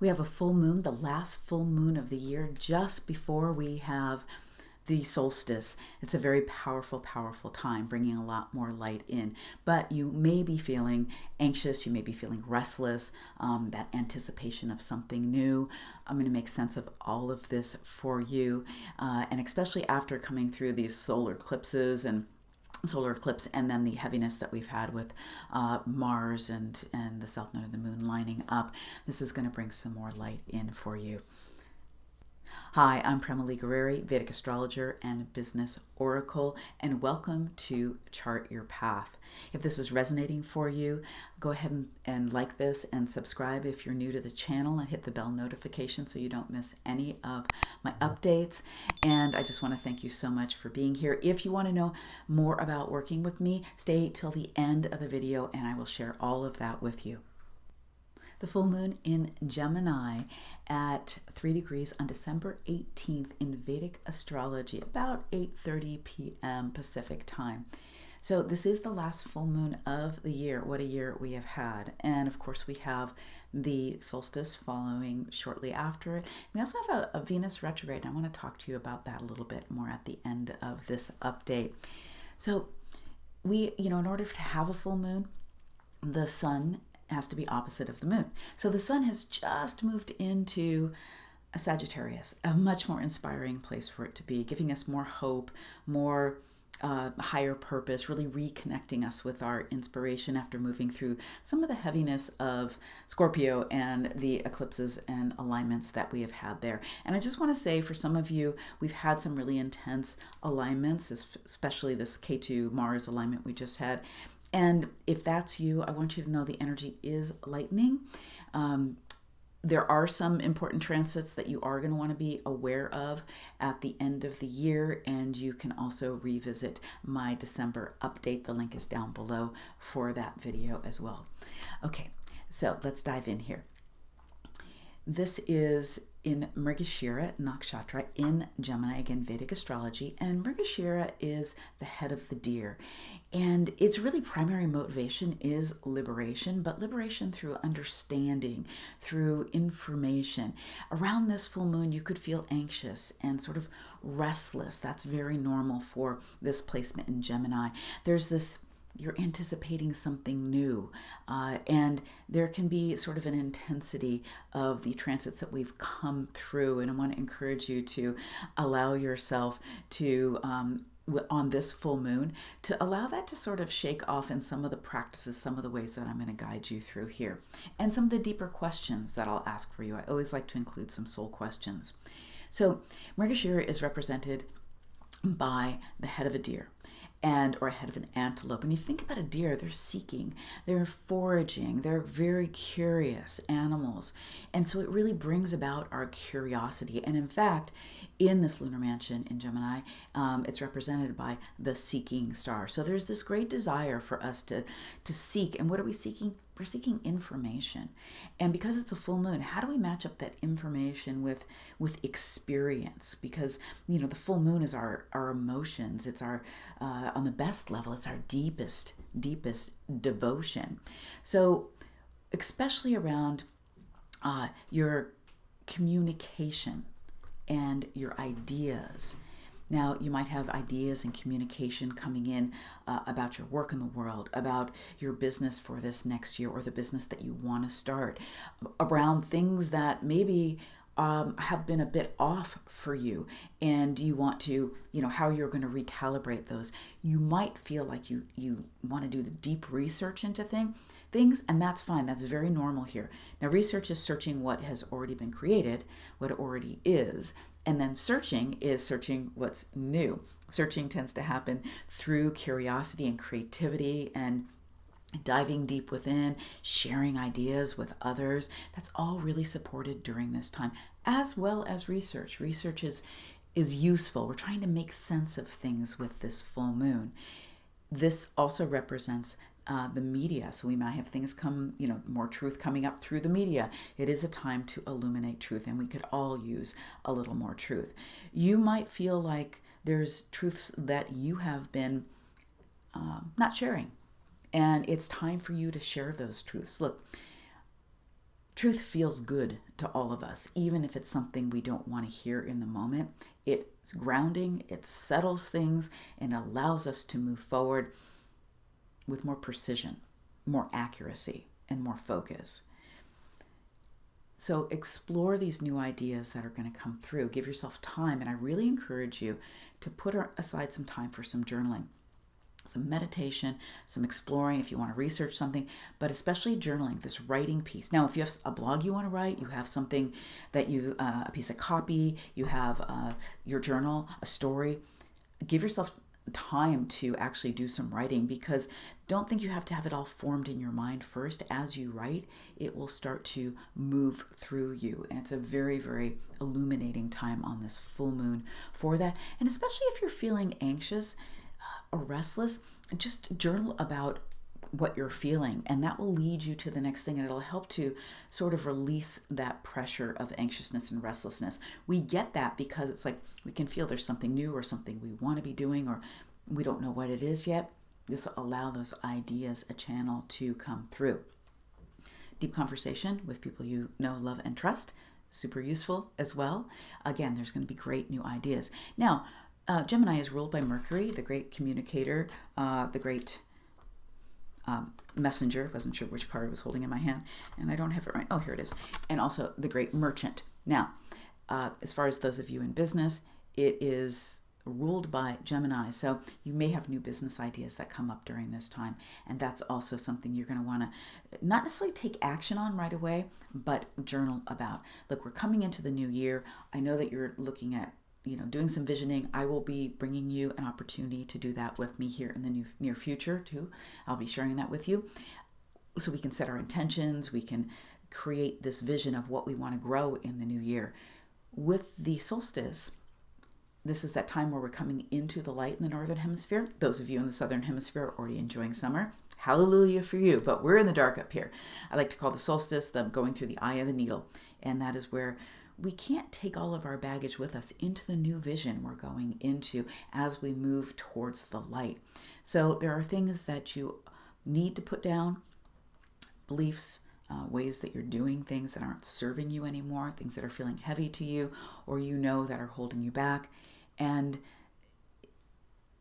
We have a full moon, the last full moon of the year, just before we have the solstice. It's a very powerful, powerful time, bringing a lot more light in. But you may be feeling anxious, you may be feeling restless, that anticipation of something new. I'm going to make sense of all of this for you, and especially after coming through these solar eclipse and then the heaviness that we've had with Mars and the south node of the moon lining up. This is going to bring some more light in for you. Hi, I'm Prema Gurreri, Vedic astrologer and business oracle, and welcome to Chart Your Path. If this is resonating for you, go ahead and like this and subscribe if you're new to the channel, and hit the bell notification so you don't miss any of my updates. And I just want to thank you so much for being here. If you want to know more about working with me, stay till the end of the video and I will share all of that with you. The full moon in Gemini at 3 degrees on December 18th in Vedic astrology, about 8:30 p.m. Pacific time. So this is the last full moon of the year. What a year we have had. And of course we have the solstice following shortly after it. We also have a Venus retrograde. I want to talk to you about that a little bit more at the end of this update. So in order to have a full moon, the sun has to be opposite of the moon. So the sun has just moved into a Sagittarius, a much more inspiring place for it to be, giving us more hope, more higher purpose, really reconnecting us with our inspiration after moving through some of the heaviness of Scorpio and the eclipses and alignments that we have had there. And I just want to say, for some of you, we've had some really intense alignments, especially this K2 Mars alignment we just had. And if that's you, I want you to know the energy is lightening. There are some important transits that you are going to want to be aware of at the end of the year, and you can also revisit my December update. The link is down below for that video as well. Okay, so let's dive in here. This is in Mrigashira nakshatra in Gemini, again, Vedic astrology, and Mrigashira is the head of the deer. And its really primary motivation is liberation, but liberation through understanding, through information. Around this full moon, you could feel anxious and sort of restless. That's very normal for this placement in Gemini. There's this, you're anticipating something new, and there can be sort of an intensity of the transits that we've come through. And I want to encourage you to allow yourself to, on this full moon, to allow that to sort of shake off in some of the practices, some of the ways that I'm going to guide you through here, and some of the deeper questions that I'll ask for you. I always like to include some soul questions. So Mrigashira is represented by the head of a deer, or a head of an antelope. And you think about a deer, they're seeking, they're foraging, they're very curious animals. And so it really brings about our curiosity. And in fact, in this lunar mansion in Gemini, it's represented by the seeking star. So there's this great desire for us to seek. And what are we seeking? We're seeking information. And because it's a full moon, how do we match up that information with experience? Because, the full moon is our emotions. It's our, on the best level, it's our deepest devotion. So especially around your communication and your ideas. Now, you might have ideas and communication coming in about your work in the world, about your business for this next year, or the business that you want to start, around things that maybe have been a bit off for you, and you want to, how you're going to recalibrate those. You might feel like you want to do the deep research into things, and that's fine. That's very normal here. Now, research is searching what has already been created, what it already is. And then searching is searching what's new. Searching tends to happen through curiosity and creativity and diving deep within, sharing ideas with others. That's all really supported during this time, as well as research. Research is useful. We're trying to make sense of things with this full moon. This also represents the media. So we might have things come, more truth coming up through the media. It is a time to illuminate truth, and we could all use a little more truth. You might feel like there's truths that you have been not sharing, and it's time for you to share those truths. Look, truth feels good to all of us, even if it's something we don't want to hear in the moment. It's grounding, it settles things, and allows us to move forward with more precision, more accuracy, and more focus. So explore these new ideas that are going to come through. Give yourself time, and I really encourage you to put aside some time for some journaling, some meditation, some exploring if you want to research something, but especially journaling, this writing piece. Now, if you have a blog you want to write, you have something that a piece of copy, you have your journal, a story, give yourself time to actually do some writing, because don't think you have to have it all formed in your mind first. As you write, it will start to move through you, and it's a very, very illuminating time on this full moon for that. And especially if you're feeling anxious or restless, just journal about what you're feeling, and that will lead you to the next thing, and it'll help to sort of release that pressure of anxiousness and restlessness. We get that because it's like we can feel there's something new or something we want to be doing, or we don't know what it is yet. This will allow those ideas a channel to come through. Deep conversation with people you know, love, and trust, super useful as well. Again, there's going to be great new ideas. Now, Gemini is ruled by Mercury, the great communicator, the great messenger. Wasn't sure which card I was holding in my hand, and I don't have it right. Oh, here it is. And also the great merchant. Now, as far as those of you in business, it is ruled by Gemini. So you may have new business ideas that come up during this time, and that's also something you're going to want to not necessarily take action on right away, but journal about. Look, we're coming into the new year. I know that you're looking at doing some visioning. I will be bringing you an opportunity to do that with me here in the near future too. I'll be sharing that with you, so we can set our intentions. We can create this vision of what we want to grow in the new year. With the solstice, this is that time where we're coming into the light in the northern hemisphere. Those of you in the southern hemisphere are already enjoying summer. Hallelujah for you, but we're in the dark up here. I like to call the solstice the going through the eye of the needle, and that is where we can't take all of our baggage with us into the new vision we're going into as we move towards the light. So there are things that you need to put down, beliefs, ways that you're doing things that aren't serving you anymore, things that are feeling heavy to you, or that are holding you back, and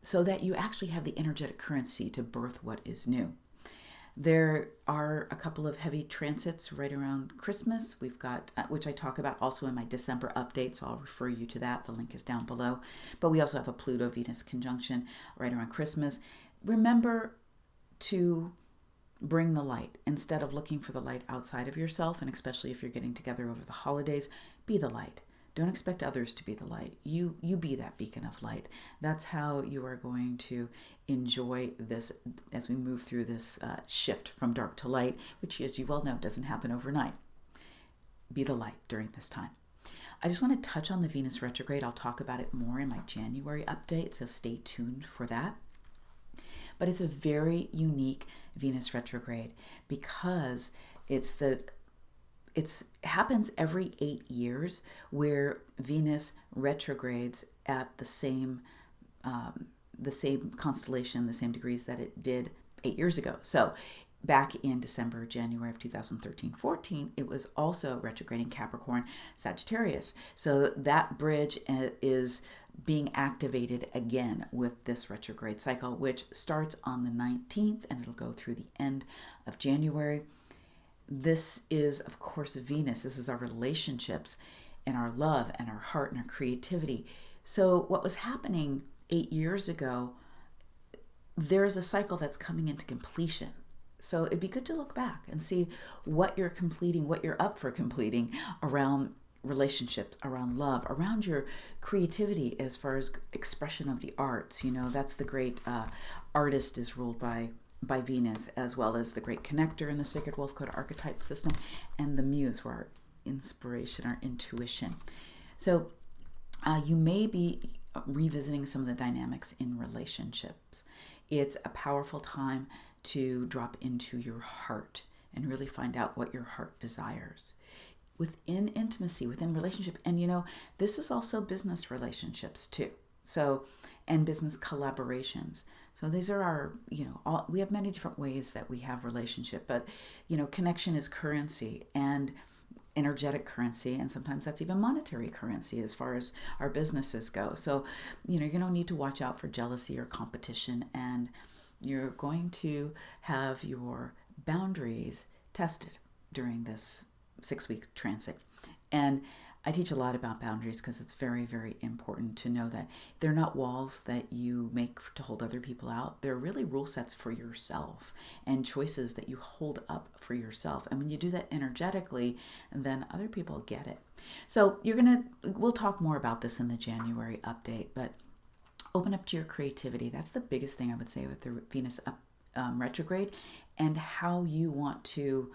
so that you actually have the energetic currency to birth what is new. There are a couple of heavy transits right around Christmas. We've got, which I talk about also in my December update, so I'll refer you to that. The link is down below. But we also have a Pluto-Venus conjunction right around Christmas. Remember to bring the light. Instead of looking for the light outside of yourself, and especially if you're getting together over the holidays, be the light. Don't expect others to be the light. You be that beacon of light. That's how you are going to enjoy this as we move through this shift from dark to light, which, as you well know, doesn't happen overnight. Be the light during this time. I just want to touch on the Venus retrograde. I'll talk about it more in my January update, so stay tuned for that. But it's a very unique Venus retrograde because it happens every 8 years, where Venus retrogrades at the same constellation, the same degrees that it did 8 years ago. So back in December, January of 2013-14, it was also retrograding Capricorn, Sagittarius. So that bridge is being activated again with this retrograde cycle, which starts on the 19th and it'll go through the end of January. This is, of course, Venus. This is our relationships and our love and our heart and our creativity. So what was happening 8 years ago, there is a cycle that's coming into completion. So it'd be good to look back and see what you're completing, what you're up for completing around relationships, around love, around your creativity as far as expression of the arts. That's the great artist is ruled by Venus, as well as the great connector in the Sacred Wealth Code Archetype system, and the muse, for our inspiration, our intuition. So you may be revisiting some of the dynamics in relationships. It's a powerful time to drop into your heart and really find out what your heart desires within intimacy, within relationship. And this is also business relationships too. So, and business collaborations. So these are our, we have many different ways that we have relationship, but, connection is currency and energetic currency, and sometimes that's even monetary currency as far as our businesses go. So, you're going to need to watch out for jealousy or competition, and you're going to have your boundaries tested during this 6-week transit. And I teach a lot about boundaries because it's very, very important to know that they're not walls that you make to hold other people out. They're really rule sets for yourself and choices that you hold up for yourself. And when you do that energetically, then other people get it. So we'll talk more about this in the January update, but open up to your creativity. That's the biggest thing I would say with the Venus retrograde, and how you want to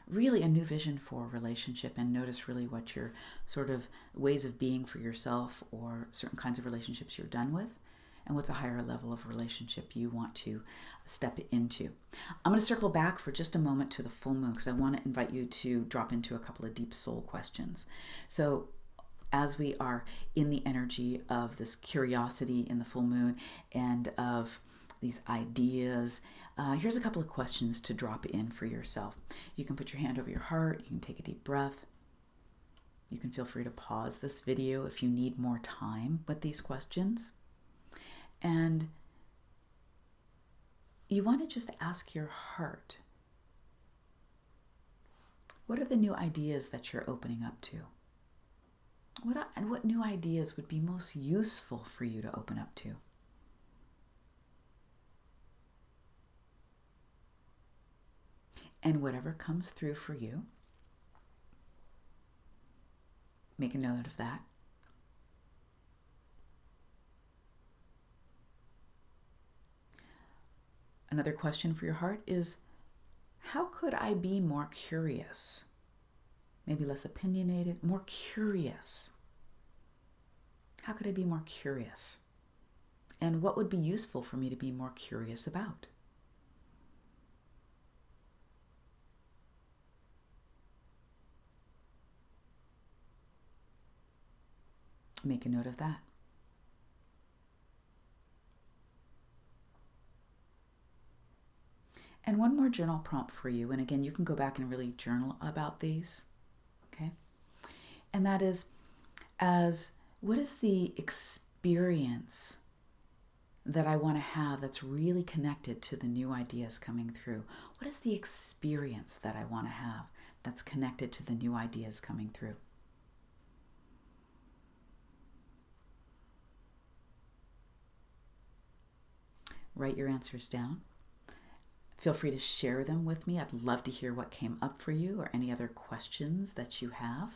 really a new vision for a relationship, and notice really what your sort of ways of being for yourself or certain kinds of relationships you're done with, and what's a higher level of relationship you want to step into. I'm going to circle back for just a moment to the full moon because I want to invite you to drop into a couple of deep soul questions. So as we are in the energy of this curiosity in the full moon and of these ideas, here's a couple of questions to drop in for yourself. You can put your hand over your heart. You can take a deep breath. You can feel free to pause this video if you need more time with these questions. And you want to just ask your heart, what are the new ideas that you're opening up to? What new ideas would be most useful for you to open up to? And whatever comes through for you, make a note of that. Another question for your heart is, how could I be more curious? Maybe less opinionated, more curious. How could I be more curious? And what would be useful for me to be more curious about? Make a note of that. And one more journal prompt for you. And again, you can go back and really journal about these. Okay. And that is, what is the experience that I want to have that's really connected to the new ideas coming through? What is the experience that I want to have that's connected to the new ideas coming through? Write your answers down. Feel free to share them with me. I'd love to hear what came up for you or any other questions that you have.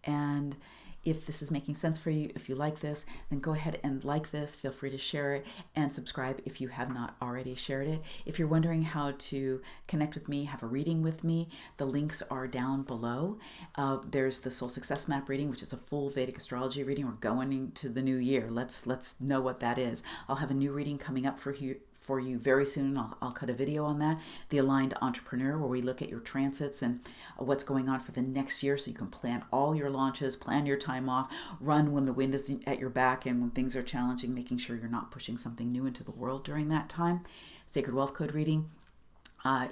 And if this is making sense for you, if you like this, then go ahead and like this. Feel free to share it and subscribe if you have not already shared it. If you're wondering how to connect with me, have a reading with me, the links are down below. There's the Soul Success Map reading, which is a full Vedic astrology reading. We're going into the new year. Let's know what that is. I'll have a new reading coming up for you very soon. I'll cut a video on that. The Aligned Entrepreneur, where we look at your transits and what's going on for the next year, so you can plan all your launches, plan your time off, run when the wind is at your back and when things are challenging, making sure you're not pushing something new into the world during that time. Sacred Wealth Code reading.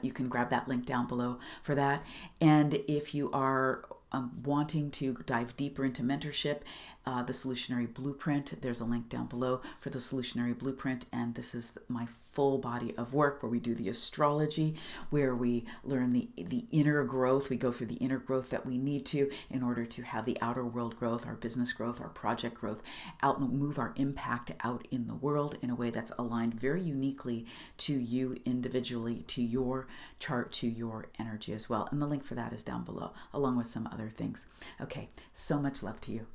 You can grab that link down below for that. And if you are wanting to dive deeper into mentorship, the Solutionary Blueprint, there's a link down below for the Solutionary Blueprint, and this is my full body of work where we do the astrology, where we learn the inner growth. We go through the inner growth that we need to in order to have the outer world growth, our business growth, our project growth, move our impact out in the world in a way that's aligned very uniquely to you individually, to your chart, to your energy as well. And the link for that is down below, along with some other things. Okay, so much love to you.